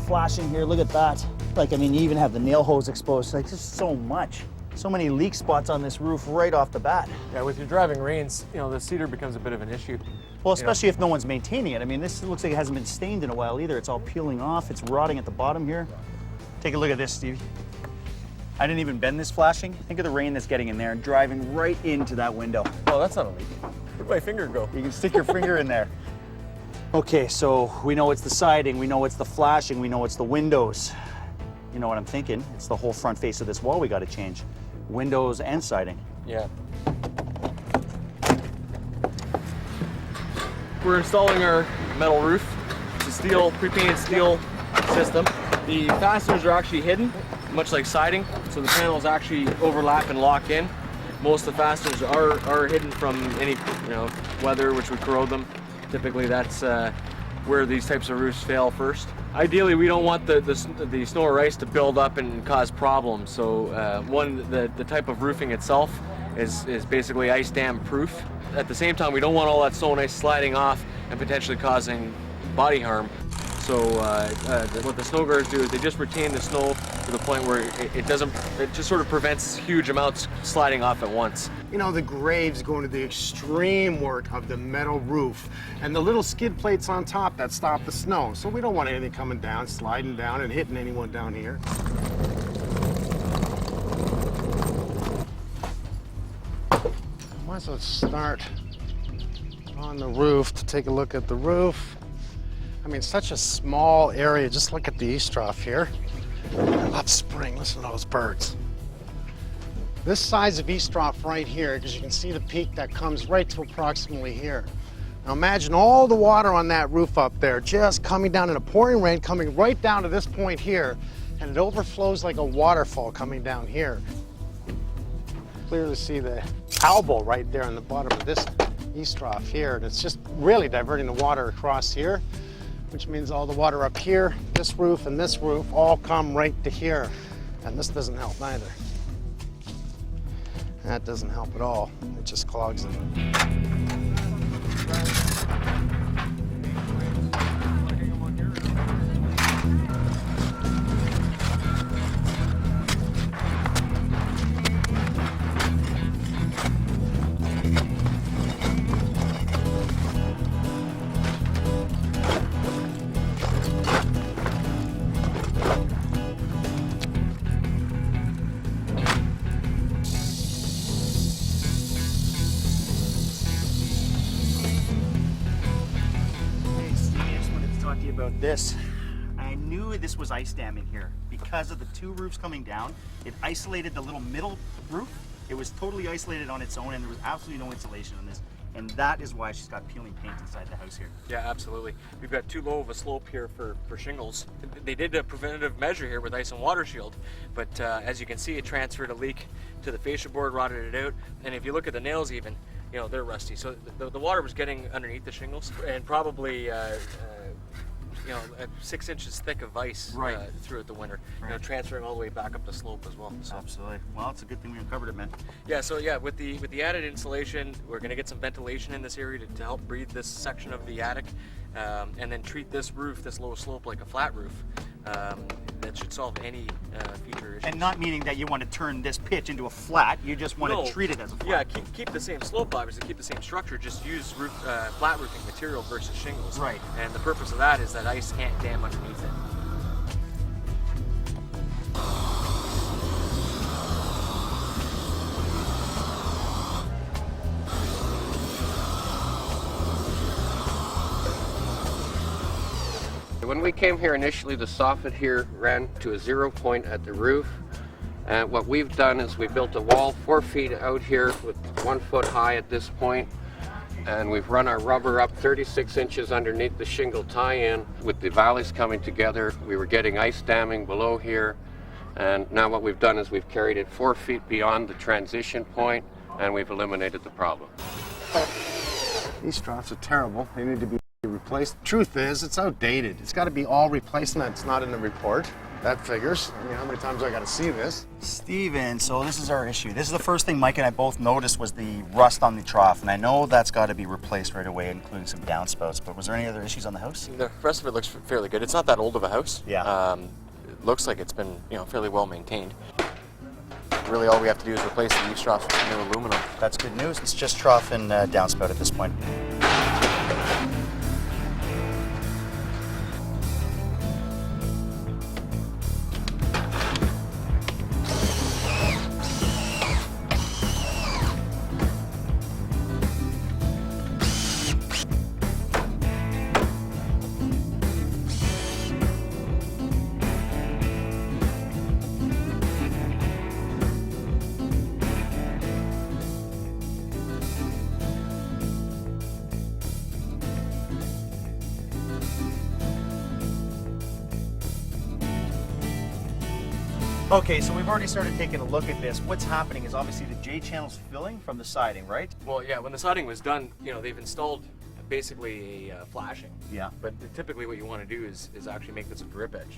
flashing here. Look at that. Like, I mean, you even have the nail hose exposed. Like, just so much. So many leak spots on this roof right off the bat. Yeah, with your driving rains, you know, the cedar becomes a bit of an issue. Well, especially if no one's maintaining it. I mean, this looks like it hasn't been stained in a while either. It's all peeling off. It's rotting at the bottom here. Take a look at this, Steve. I didn't even bend this flashing. Think of the rain that's getting in there and driving right into that window. Oh, that's not a leak. Where'd my finger go? You can stick your finger in there. Okay, so we know it's the siding, we know it's the flashing, we know it's the windows. You know what I'm thinking? It's the whole front face of this wall we got to change. Windows and siding. Yeah. We're installing our metal roof. It's a steel, pre-painted steel system. The fasteners are actually hidden, much like siding, so the panels actually overlap and lock in. Most of the fasteners are hidden from any, weather which would corrode them. Typically that's where these types of roofs fail first. Ideally, we don't want the snow or ice to build up and cause problems. So the type of roofing itself is basically ice dam proof. At the same time, we don't want all that snow and ice sliding off and potentially causing body harm. So what the snow guards do is they just retain the snow to the point where it just sort of prevents huge amounts sliding off at once. You know, the graves go into the extreme work of the metal roof and the little skid plates on top that stop the snow. So we don't want anything coming down, sliding down and hitting anyone down here. Might as well start on the roof to take a look at the roof. I mean, such a small area. Just look at the eavesdrop here. I love spring. Listen to those birds. This size of eavesdrop right here, because you can see the peak that comes right to approximately here. Now imagine all the water on that roof up there just coming down in a pouring rain, coming right down to this point here, and it overflows like a waterfall coming down here. Clearly see the elbow right there on the bottom of this eavesdrop here, and it's just really diverting the water across here, which means all the water up here, this roof and this roof all come right to here. And this doesn't help either. That doesn't help at all. It just clogs it. About this. I knew this was ice damming here because of the two roofs coming down. It isolated the little middle roof. It was totally isolated on its own and there was absolutely no insulation on this. And that is why she's got peeling paint inside the house here. Yeah, absolutely. We've got too low of a slope here for shingles. They did a preventative measure here with ice and water shield, but as you can see, it transferred a leak to the fascia board, rotted it out. And if you look at the nails even, they're rusty. So the water was getting underneath the shingles and probably 6 inches thick of ice throughout the winter, transferring all the way back up the slope as well. So. Absolutely. Well, it's a good thing we uncovered it, man. Yeah, so yeah, with the added insulation, we're going to get some ventilation in this area to help breathe this section of the attic, and then treat this roof, this low slope, like a flat roof. That should solve any future issues. And not meaning that you want to turn this pitch into a flat, you just want to treat it as a flat. Yeah, keep the same slope, obviously, keep the same structure, just use flat roofing material versus shingles. Right. And the purpose of that is that ice can't dam underneath it. When we came here initially, the soffit here ran to a 0 point at the roof. And what we've done is we built a wall 4 feet out here with 1 foot high at this point. And we've run our rubber up 36 inches underneath the shingle tie-in. With the valleys coming together, we were getting ice damming below here. And now what we've done is we've carried it 4 feet beyond the transition point, and we've eliminated the problem. These troughs are terrible. They need to be replaced. Truth is, it's outdated. It's got to be all replaced, and that's not in the report. That figures. I mean, how many times do I got to see this? Steven, so this is our issue. This is the first thing Mike and I both noticed was the rust on the trough, and I know that's got to be replaced right away, including some downspouts, but was there any other issues on the house? The rest of it looks fairly good. It's not that old of a house. Yeah. It looks like it's been, fairly well maintained. Really, all we have to do is replace the eaves troughs with new aluminum. That's good news. It's just trough and downspout at this point. Okay, so we've already started taking a look at this. What's happening is obviously the J channel's filling from the siding, right? Well, yeah, when the siding was done, they've installed basically a flashing. Yeah. But typically what you want to do is actually make this a drip edge.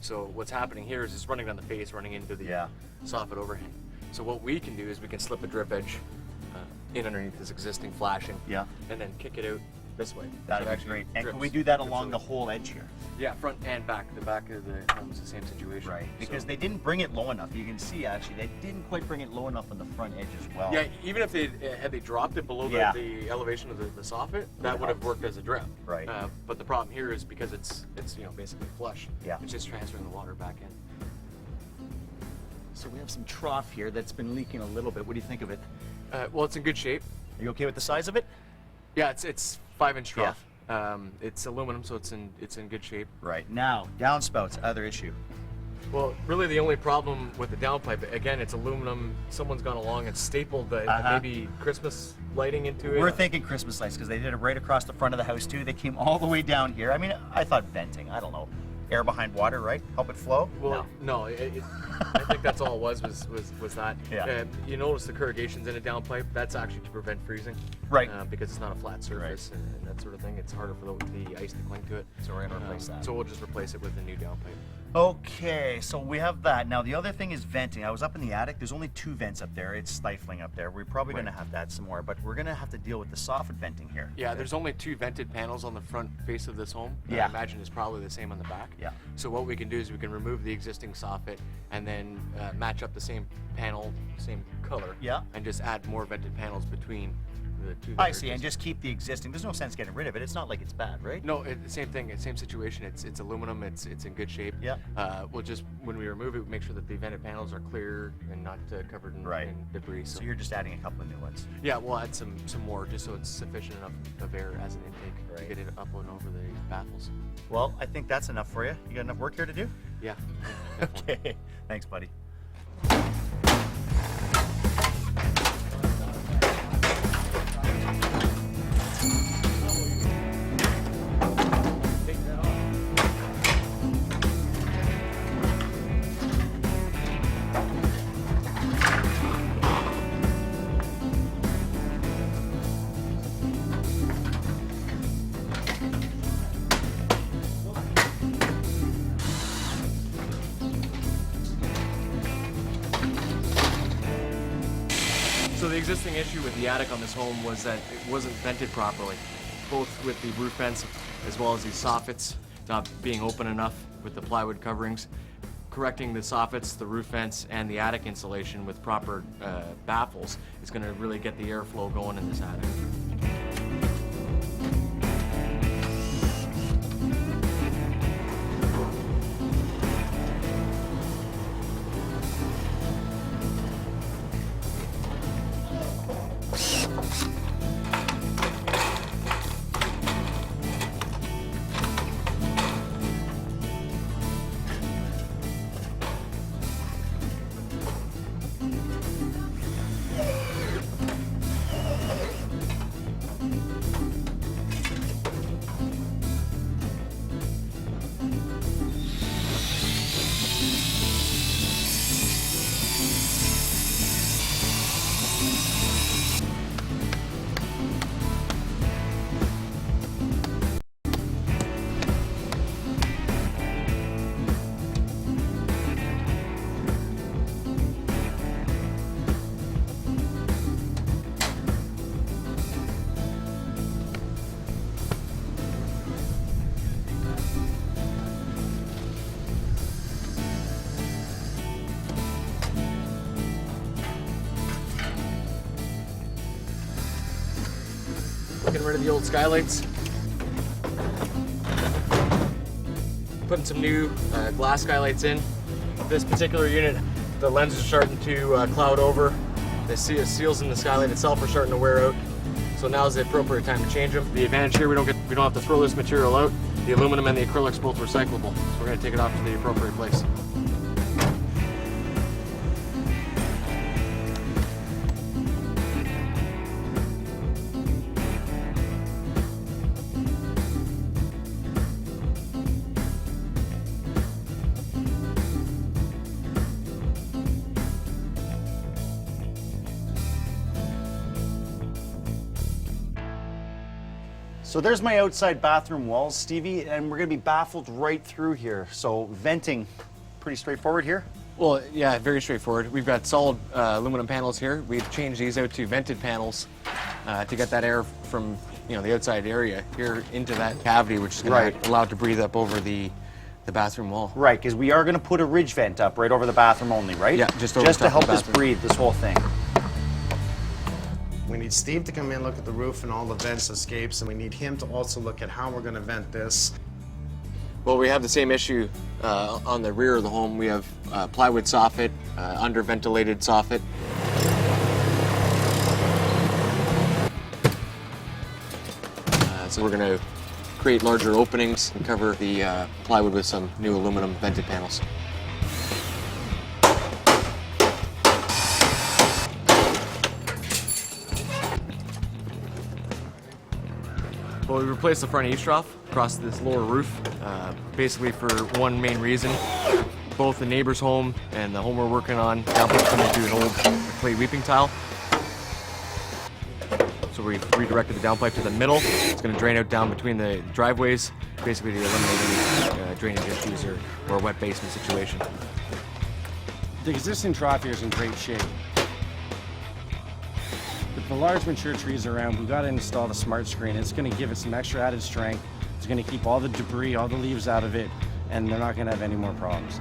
So what's happening here is it's running down the face, running into the soffit overhang. So what we can do is we can slip a drip edge in underneath this existing flashing. Yeah. And then kick it out this way. That'd So it be great. And drips- can we do that drips along out. the whole edge here? Yeah, front and back. The back of the home is the same situation. Right. Because So- they didn't bring it low enough. You can see actually they didn't quite bring it low enough on the front edge as well. Yeah, even if they had they dropped it below Yeah. the elevation of the soffit, that would have worked as a drip. Right. But the problem here is because it's basically flush. Yeah. It's just transferring the water back in. So we have some trough here that's been leaking a little bit. What do you think of it? Well, it's in good shape. Are you okay with the size of it? Yeah, it's 5-inch trough. It's aluminum, so it's in good shape. Right. Now, downspouts, other issue. Well, really the only problem with the downpipe, again, it's aluminum. Someone's gone along and stapled the maybe Christmas lighting into it. We're thinking Christmas lights because they did it right across the front of the house too. They came all the way down here. I mean, I thought venting. I don't know. Air behind water, right? Help it flow? Well, no, I think that's all it was that. Yeah. You notice the corrugations in a downpipe. That's actually to prevent freezing. Right. Because it's not a flat surface and that sort of thing. It's harder for the ice to cling to it. So we're gonna replace that. So we'll just replace it with a new downpipe. Okay, so we have that. Now the other thing is venting. I was up in the attic. There's only 2 vents up there. It's stifling up there. We're probably going to have to add some more, but we're going to have to deal with the soffit venting here. Yeah, there's only 2 vented panels on the front face of this home. Yeah. I imagine it's probably the same on the back. Yeah. So what we can do is we can remove the existing soffit and then match up the same panel, same color. Yeah. And just add more vented panels between the 2. that I are see, and just keep the existing. There's no sense getting rid of it. It's not like it's bad, right? No, same thing, same situation. It's aluminum. It's in good shape. Yeah. We'll just when we remove it, make sure that the vented panels are clear and not covered in, Right. in debris. So you're just adding a couple of new ones. Yeah, we'll add some more just so it's sufficient enough of air as an intake to get it up and over the baffles. Well, I think that's enough for you. You got enough work here to do? Yeah. Okay. Thanks, buddy. So the existing issue with the attic on this home was that it wasn't vented properly, both with the roof vents as well as these soffits not being open enough with the plywood coverings. Correcting the soffits, the roof vents, and the attic insulation with proper baffles is going to really get the airflow going in this attic. rid of the old skylights. Putting some new glass skylights in. This particular unit, the lenses are starting to cloud over. The seals in the skylight itself are starting to wear out. So now is the appropriate time to change them. The advantage here, we don't have to throw this material out. The aluminum and the acrylic's both recyclable. So we're going to take it off to the appropriate place. So there's my outside bathroom walls, Stevie, and we're gonna be baffled right through here. So venting, pretty straightforward here. Well, yeah, very straightforward. We've got solid aluminum panels here. We've changed these out to vented panels to get that air from the outside area here into that cavity, which is going to allow it to breathe up over the bathroom wall. Right, because we are gonna put a ridge vent up right over the bathroom only, right? Yeah, just over just top to of help the us bathroom. breathe this whole thing. We need Steve to come in, look at the roof and all the vents, escapes, and we need him to also look at how we're going to vent this. Well, we have the same issue on the rear of the home. We have plywood soffit, under-ventilated soffit. So we're going to create larger openings and cover the plywood with some new aluminum vented panels. Well, we replaced the front eaves trough across this lower roof, basically for one main reason. Both the neighbor's home and the home we're working on downpipe coming through an old clay weeping tile. So we've redirected the downpipe to the middle. It's going to drain out down between the driveways, basically to eliminate any drainage issues or a wet basement situation. The existing trough here is in great shape. With the large mature trees around, we've got to install the smart screen. It's going to give it some extra added strength. It's going to keep all the debris, all the leaves out of it, and they're not going to have any more problems.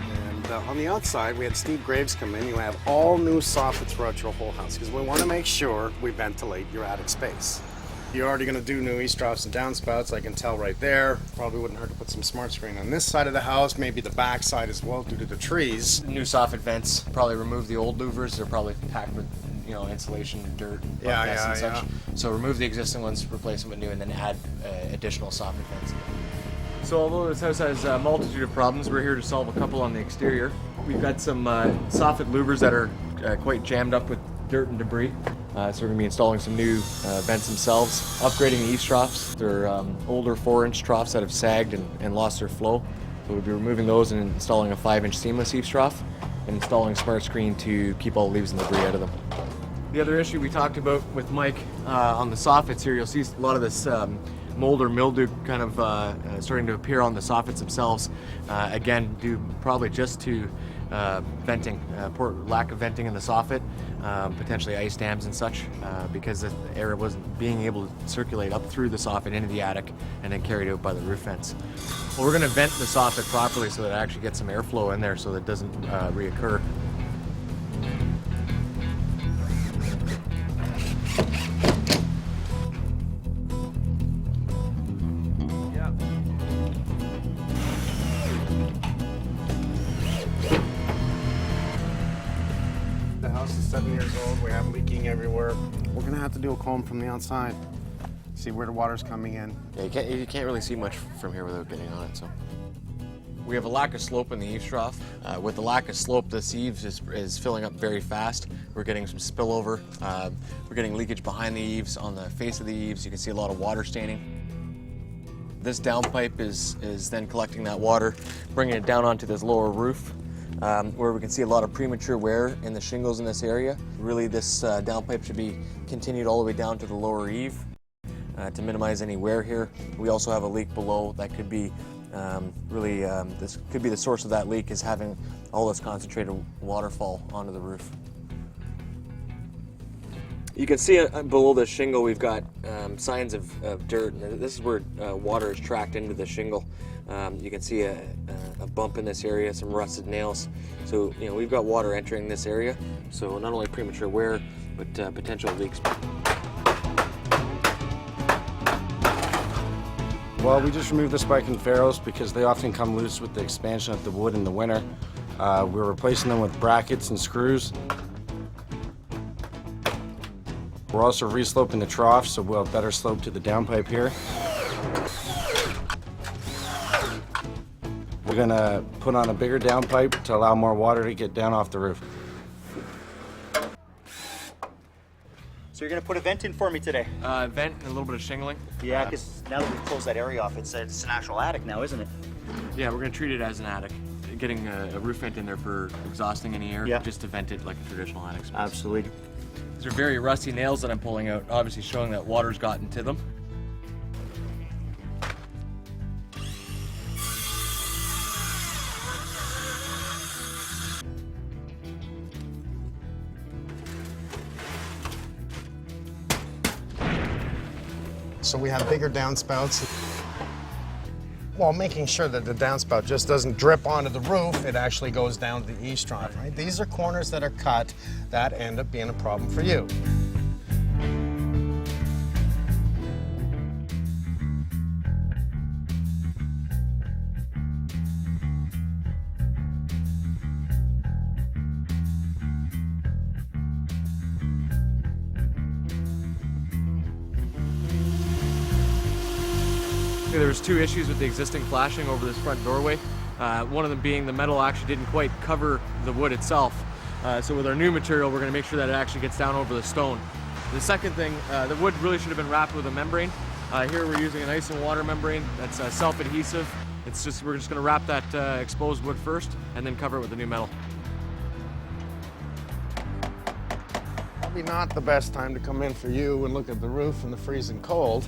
And on the outside, we had Steve Graves come in. You have all new soffit throughout your whole house because we want to make sure we ventilate your attic space. You're already going to do new east troughs and downspouts, I can tell right there. Probably wouldn't hurt to put some smart screen on this side of the house, maybe the back side as well due to the trees. New soffit vents, probably remove the old louvers. They're probably packed with insulation, dirt, and such. So remove the existing ones, replace them with new, and then add additional soffit vents. So although this house has a multitude of problems, we're here to solve a couple on the exterior. We've got some soffit louvers that are quite jammed up with dirt and debris. So we're going to be installing some new vents themselves, upgrading the eaves troughs. They're older 4-inch troughs that have sagged and lost their flow. So we'll be removing those and installing a 5-inch seamless eaves trough and installing smart screen to keep all the leaves and debris out of them. The other issue we talked about with Mike on the soffits here, you'll see a lot of this mold or mildew kind of starting to appear on the soffits themselves. Again, due probably just to venting, poor lack of venting in the soffit, potentially ice dams and such, because the air wasn't being able to circulate up through the soffit into the attic and then carried out by the roof vents. Well, we're going to vent the soffit properly so that it actually gets some airflow in there so that it doesn't reoccur. The house is 7 years old. We have leaking everywhere. We're gonna have to do a comb from the outside. See where the water's coming in. Yeah, you can't really see much from here without getting on it. So we have a lack of slope in the eaves trough. With the lack of slope, this eaves is filling up very fast. We're getting some spillover. We're getting leakage behind the eaves. On the face of the eaves, you can see a lot of water staining. This downpipe is then collecting that water, bringing it down onto this lower roof, where we can see a lot of premature wear in the shingles in this area. Really, this downpipe should be continued all the way down to the lower eave to minimize any wear here. We also have a leak below that could be this could be the source of that leak, is having all this concentrated waterfall onto the roof. You can see below the shingle we've got signs of dirt, and this is where water is tracked into the shingle. You can see a bump in this area, some rusted nails. So we've got water entering this area. So not only premature wear, but potential leaks. Well, we just removed the spiking ferrules because they often come loose with the expansion of the wood in the winter. We're replacing them with brackets and screws. We're also resloping the trough, so we'll have better slope to the downpipe here. We're gonna put on a bigger downpipe to allow more water to get down off the roof. So you're gonna put a vent in for me today? Vent and a little bit of shingling. Yeah, because now that we've closed that area off, it's an actual attic now, isn't it? Yeah, we're gonna treat it as an attic. Getting a roof vent in there for exhausting any air, Yeah. just to vent it like a traditional attic space. Absolutely. These are very rusty nails that I'm pulling out, obviously showing that water's gotten to them. So we have bigger downspouts. While making sure that the downspout just doesn't drip onto the roof, it actually goes down to the eavesdrop, right? These are corners that are cut that end up being a problem for you. There was two issues with the existing flashing over this front doorway. One of them being the metal actually didn't quite cover the wood itself. So with our new material, we're going to make sure that it actually gets down over the stone. The second thing, the wood really should have been wrapped with a membrane. Here we're using an ice and water membrane that's self-adhesive. We're just going to wrap that exposed wood first and then cover it with the new metal. Probably not the best time to come in for you and look at the roof in the freezing cold.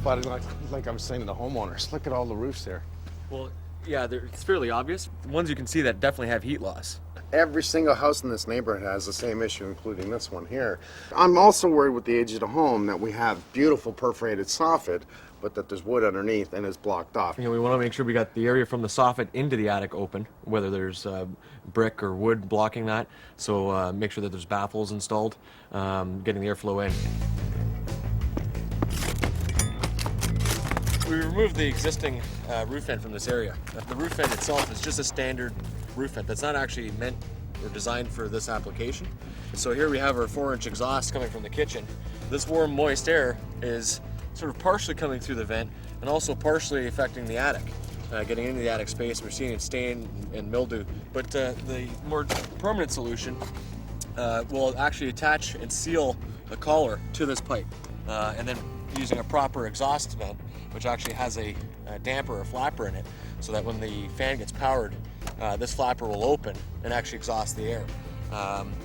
But like I was saying to the homeowners, look at all the roofs here. Well, yeah, it's fairly obvious. The ones you can see that definitely have heat loss. Every single house in this neighborhood has the same issue, including this one here. I'm also worried with the age of the home that we have beautiful perforated soffit, but that there's wood underneath and it's blocked off. You know, we want to make sure we got the area from the soffit into the attic open, whether there's brick or wood blocking that. So make sure that there's baffles installed, getting the airflow in. We removed the existing roof vent from this area. The roof vent itself is just a standard roof vent that's not actually meant or designed for this application. So here we have our 4-inch exhaust coming from the kitchen. This warm, moist air is sort of partially coming through the vent and also partially affecting the attic. Getting into the attic space, we're seeing it stain and mildew. But the more permanent solution will actually attach and seal the collar to this pipe. And then using a proper exhaust vent, which actually has a damper or flapper in it, so that when the fan gets powered, this flapper will open and actually exhaust the air.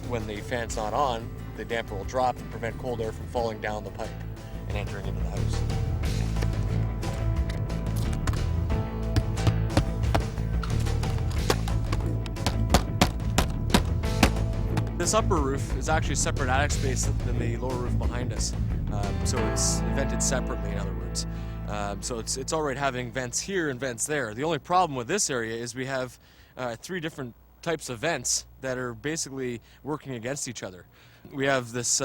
When the fan's not on, the damper will drop and prevent cold air from falling down the pipe and entering into the house. This upper roof is actually a separate attic space than the lower roof behind us. So it's vented separately, in other words. So it's all right having vents here and vents there. The only problem with this area is we have 3 different types of vents that are basically working against each other. We have this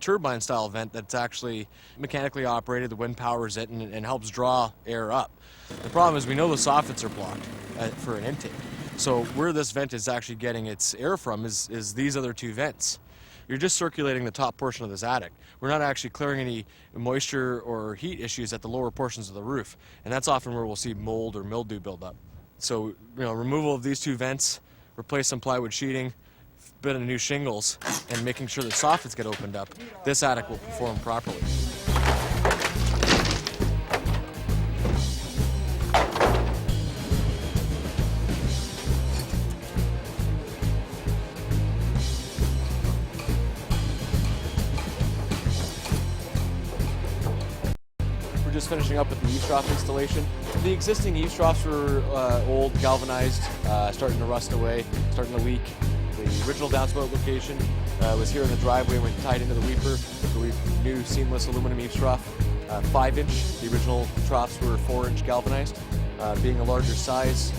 turbine style vent that's actually mechanically operated. The wind powers it and helps draw air up. The problem is we know the soffits are blocked for an intake. So where this vent is actually getting its air from is these other 2 vents. You're just circulating the top portion of this attic. We're not actually clearing any moisture or heat issues at the lower portions of the roof, and that's often where we'll see mold or mildew build up. So, removal of these 2 vents, replace some plywood sheeting, bit of new shingles, and making sure that soffits get opened up, this attic will perform properly. Just finishing up with the eavesdrop installation. The existing eavesdrops were old, galvanized, starting to rust away, starting to leak. The original downspout location was here in the driveway when tied into the weeper. So we new seamless aluminum eavesdrop, 5-inch. The original troughs were 4-inch galvanized. Being a larger size,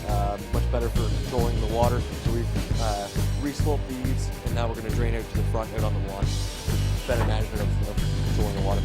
much better for controlling the water. So we've re-sloped these, and now we're going to drain out to the front out on the lawn. better management of controlling the water.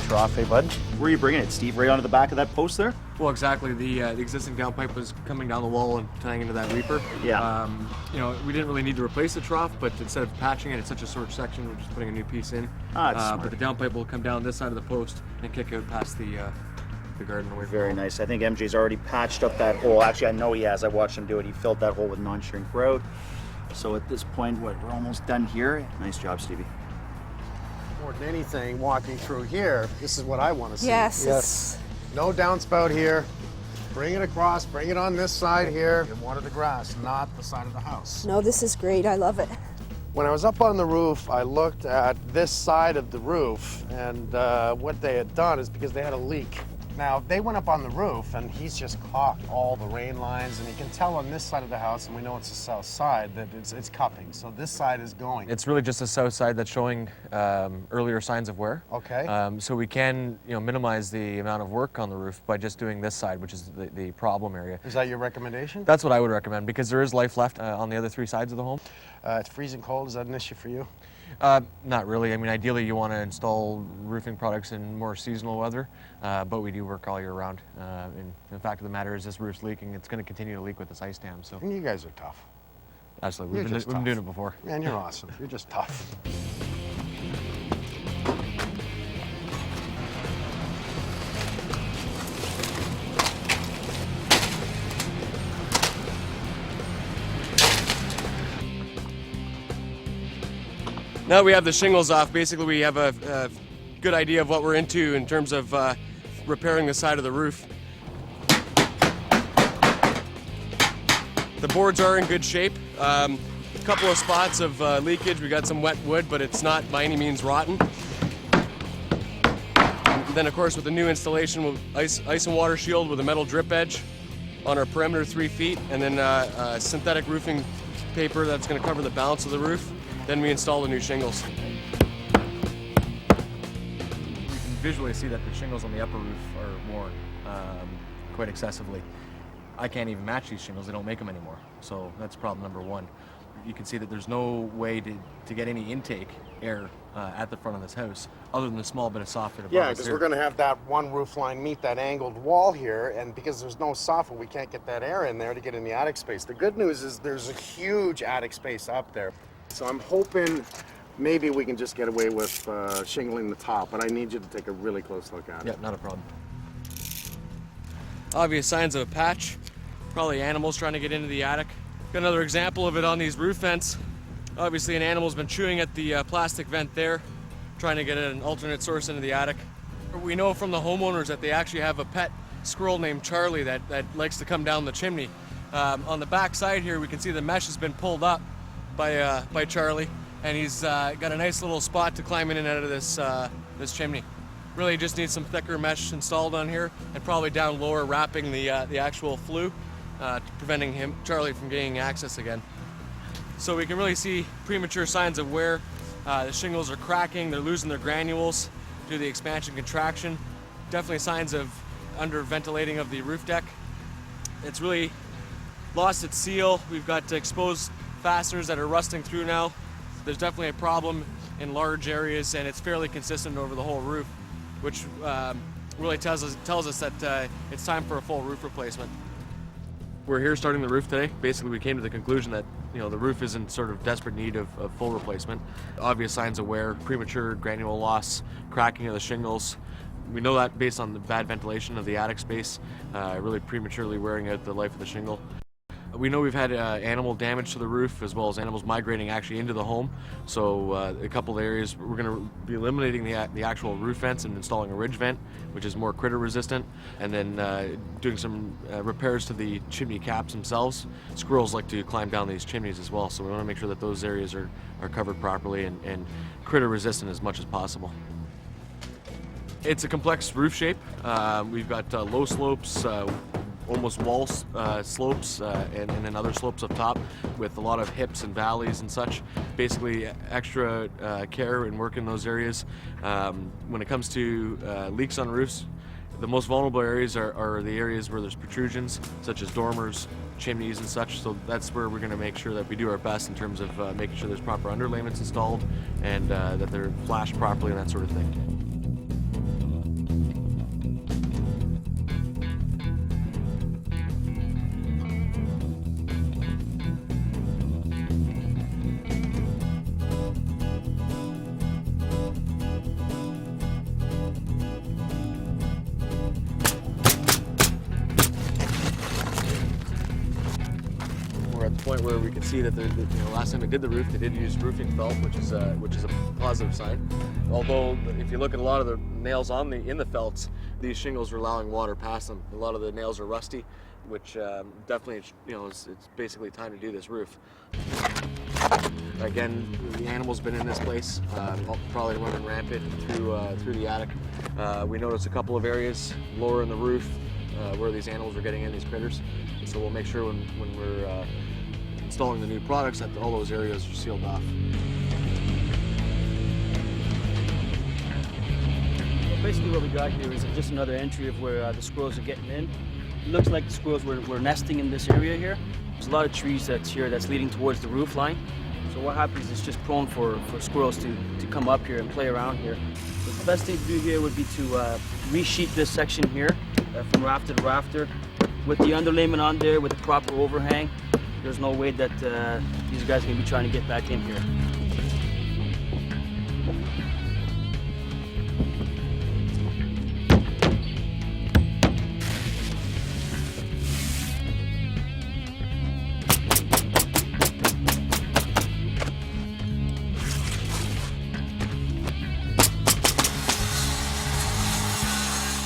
Trough, hey bud. Where are you bringing it, Steve? Right onto the back of that post there? Well, exactly. The existing downpipe was coming down the wall and tying into that reaper. Yeah. You know, we didn't really need to replace the trough, but instead of patching it, it's such a short section, we're just putting a new piece in. That's smart. But the downpipe will come down this side of the post and kick out past the garden away from Very home. nice. I think MJ's already patched up that hole. Actually, I know he has. I watched him do it. He filled that hole with non-shrink grout. So at this point, we're almost done here. Nice job, Stevie. More than anything, walking through here, this is what I want to see. Yes. No downspout here. Bring it across, bring it on this side here, and water the grass, not the side of the house. No, this is great. I love it. When I was up on the roof, I looked at this side of the roof, and what they had done is because they had a leak. Now, they went up on the roof, and he's just caulked all the rain lines, and you can tell on this side of the house, and we know it's the south side, that it's cupping. So this side is going. It's really just the south side that's showing earlier signs of wear. Okay. So we can, minimize the amount of work on the roof by just doing this side, which is the problem area. Is that your recommendation? That's what I would recommend because there is life left on the other three sides of the home. It's freezing cold. Is that an issue for you? Not really. I mean, ideally you want to install roofing products in more seasonal weather, but we do work all year round. And the fact of the matter is this roof's leaking. It's going to continue to leak with this ice dam. So And you guys are tough. absolutely, You're we've just been tough. doing it before. Man, you're awesome. You're just tough. Now we have the shingles off. Basically, we have a good idea of what we're into in terms of repairing the side of the roof. The boards are in good shape. A couple of spots of leakage. We got some wet wood, but it's not by any means rotten. And then, of course, with the new installation, with ice and water shield with a metal drip edge on our perimeter 3 feet, and then synthetic roofing paper that's going to cover the balance of the roof. Then we install the new shingles. You can visually see that the shingles on the upper roof are worn quite excessively. I can't even match these shingles, they don't make them anymore. So that's problem number one. You can see that there's no way to get any intake air at the front of this house other than the small bit of soffit above Yeah, us because here. we're going to have that one roof line meet that angled wall here, and because there's no soffit, we can't get that air in there to get in the attic space. The good news is there's a huge attic space up there. So I'm hoping maybe we can just get away with shingling the top, but I need you to take a really close look at it. Yeah, not a problem. Obvious signs of a patch. Probably animals trying to get into the attic. Got another example of it on these roof vents. Obviously an animal's been chewing at the plastic vent there, trying to get an alternate source into the attic. We know from the homeowners that they actually have a pet squirrel named Charlie that likes to come down the chimney. On the back side here we can see the mesh has been pulled up by Charlie, and he's got a nice little spot to climb in and out of this chimney. Really just needs some thicker mesh installed on here, and probably down lower wrapping the actual flue, preventing Charlie from gaining access again. So we can really see premature signs of wear. The shingles are cracking, they're losing their granules due to the expansion contraction. Definitely signs of under ventilating of the roof deck. It's really lost its seal. We've got exposed fasteners that are rusting through now. There's definitely a problem in large areas, and it's fairly consistent over the whole roof, which really tells us that it's time for a full roof replacement. We're here starting the roof today. Basically, we came to the conclusion that the roof is in sort of desperate need of full replacement. Obvious signs of wear, premature granule loss, cracking of the shingles. We know that based on the bad ventilation of the attic space, really prematurely wearing out the life of the shingle. We know we've had animal damage to the roof, as well as animals migrating actually into the home. So a couple of areas, we're going to be eliminating the actual roof vents and installing a ridge vent, which is more critter resistant, and then doing some repairs to the chimney caps themselves. Squirrels like to climb down these chimneys as well, so we want to make sure that those areas are covered properly and critter resistant as much as possible. It's a complex roof shape. We've got low slopes, almost wall slopes, and then other slopes up top with a lot of hips and valleys and such. Basically extra care and work in those areas. When it comes to leaks on roofs, the most vulnerable areas are the areas where there's protrusions, such as dormers, chimneys and such. So that's where we're going to make sure that we do our best in terms of making sure there's proper underlayments installed and that they're flashed properly and that sort of thing. We're at the point where we can see that last time they did the roof, they did use roofing felt, which is a positive sign. Although, if you look at a lot of the nails in the felts, these shingles are allowing water past them. A lot of the nails are rusty, which definitely, it's basically time to do this roof. Again, the animal's been in this place, probably running rampant through the attic. We noticed a couple of areas lower in the roof where these animals are getting in, these critters. So we'll make sure when we're installing the new products that all those areas are sealed off. Well, basically what we got here is just another entry of where the squirrels are getting in. It looks like the squirrels were nesting in this area here. There's a lot of trees that's leading towards the roof line. So what happens is it's just prone for squirrels to come up here and play around here. So the best thing to do here would be to resheet this section here from rafter to rafter with the underlayment on there with the proper overhang. There's no way that these guys are going to be trying to get back in here.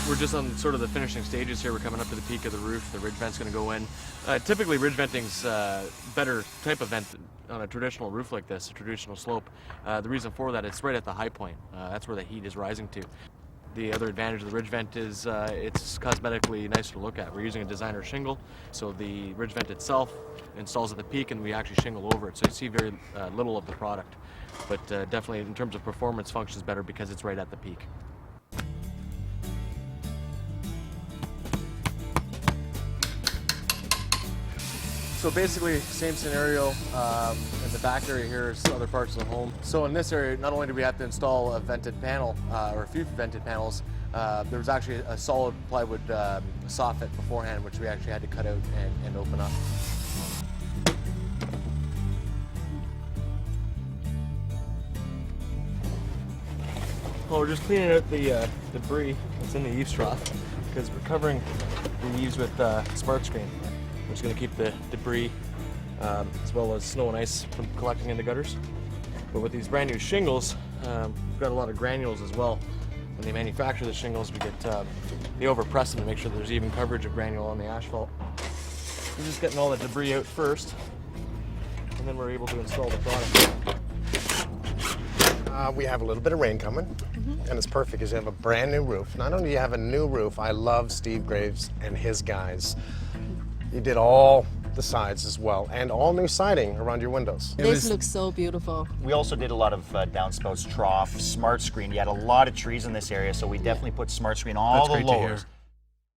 We're just on sort of the finishing stages here. We're coming up to the peak of the roof. The ridge vent's going to go in. Typically, ridge venting's better type of vent on a traditional roof like this, a traditional slope. The reason for that, it's right at the high point. That's where the heat is rising to. The other advantage of the ridge vent is it's cosmetically nicer to look at. We're using a designer shingle, so the ridge vent itself installs at the peak and we actually shingle over it, so you see very little of the product. But definitely in terms of performance, functions better because it's right at the peak. So basically, same scenario in the back area here as other parts of the home. So in this area, not only do we have to install a vented panel, or a few vented panels, there was actually a solid plywood soffit beforehand, which we actually had to cut out and open up. Well, we're just cleaning out the debris that's in the eaves trough because we're covering the eaves with smart screen, which is going to keep the debris as well as snow and ice from collecting in the gutters. But with these brand new shingles, we've got a lot of granules as well. When they manufacture the shingles, we get they overpress them to make sure there's even coverage of granule on the asphalt. We're just getting all the debris out first, and then we're able to install the product. We have a little bit of rain coming, and it's perfect because you have a brand new roof. Not only do you have a new roof, I love Steve Graves and his guys. He did all the sides as well, and all new siding around your windows. This looks so beautiful. We also did a lot of downspouts, trough, smart screen. You had a lot of trees in this area, so we definitely put smart screen all That's the great to hear. lowers.